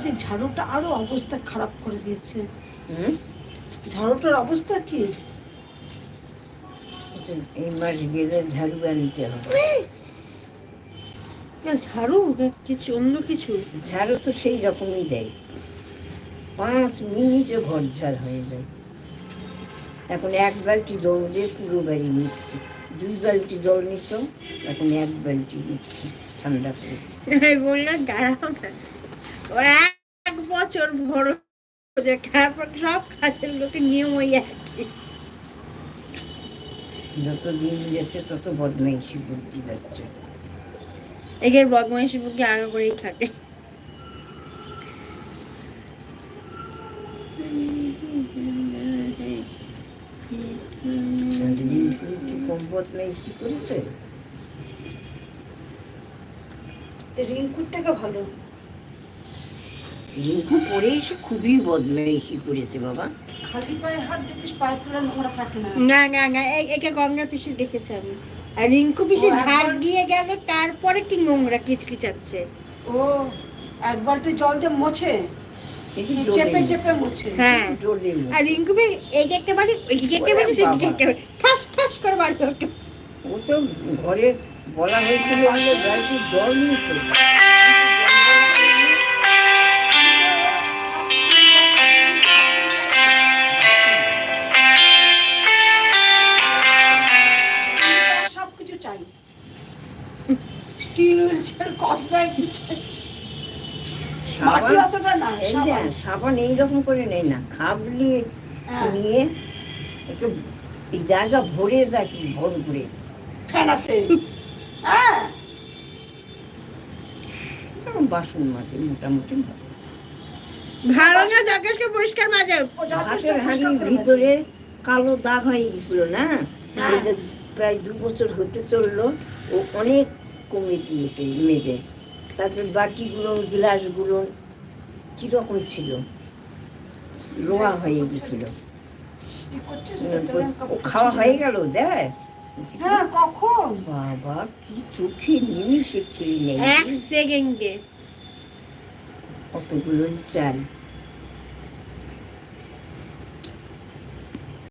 দিয়ে ঝাড়ুটা আরো অবস্থা খারাপ করে দিয়েছে। ঝাড়ুটার অবস্থা কি? এই মাস গেলে ঝাড়ু আনতে হবে। ঝাড়ু কিছু অন্য কিছু? ঝাড়ু তো সেই রকমই দেয়, 5 মিনিটে ঘর ঝাড় হয়ে যায়। এখন 1 বালতি জল দিয়ে পুরো বাড়ি নিচ্ছে। 2 বালতি জল নিত, এখন 1 বালতি নিচ্ছে ঠান্ডা করে। বললাম দাঁড়াও না, ও 1 বছর বড় তারপর সব কাজের লোকে নিয়ম ওই একই। যত দিন যাচ্ছে তত বদমাইশি বুদ্ধি যাচ্ছে। এগের বদমাইশি বুদ্ধি আরো করেই থাকে। কম বদমাইশি করেছে? রিঙ্কুর থেকে ভালো। রিঙ্কু পরে এসে খুবই বদমাইশি করেছে বাবা। খালি পায়ে হাত দেখিস, পায়ের তলা নোংরা থাকে না। না না না, একে গঙ্গা পিসি দেখেছি আমি। আর রিঙ্কু পিসি ঝাড় দিয়ে গেল, তারপরে কি নোংরা কিচকিচাচ্ছে। ও একবার তো জল দিয়ে মোছে, চেপে চেপে মোছে। হ্যাঁ, আর রিঙ্কু পিসি এই একটা বাড়ি ওই একটা বাড়ি সেদিকে একটা বাড়ি ঠাস ঠাস করে বাড়ি ওকে। ও তো ঘরে বলা হয়েছিল যে বাড়িতে জল নিত, সবকিছু চাই, স্টিল হুইলচেয়ার কসবাইক চাই, মাটি অতটা না। সাবান এইরকম করে নেই না, খাবলি নিয়ে একটু এই জায়গা ভরে রাখি, ভর করে ফেনাতে। হ্যাঁ, বাসন মাজে মোটামুটি ভালো না, যথেষ্ট পরিষ্কার মাজে। হাতের হাঁড়ির ভিতরে কালো দাগ হয়ে গেছিল না, প্রায় 2 বছর হতে চললো, ও অনেক কমে দিয়েছে মেয়েদের। তারপর বাটিগুলো গ্লাসগুলো কিরকম ছিল, লোহা হয়ে গেছিল। ও খাওয়া হয়ে গেল দেখ। হ্যাঁ, কখন? বাবা কি চোখে নিমিশে খেয়ে নেই 1 সেকেন্ডে কতগুলো চাল।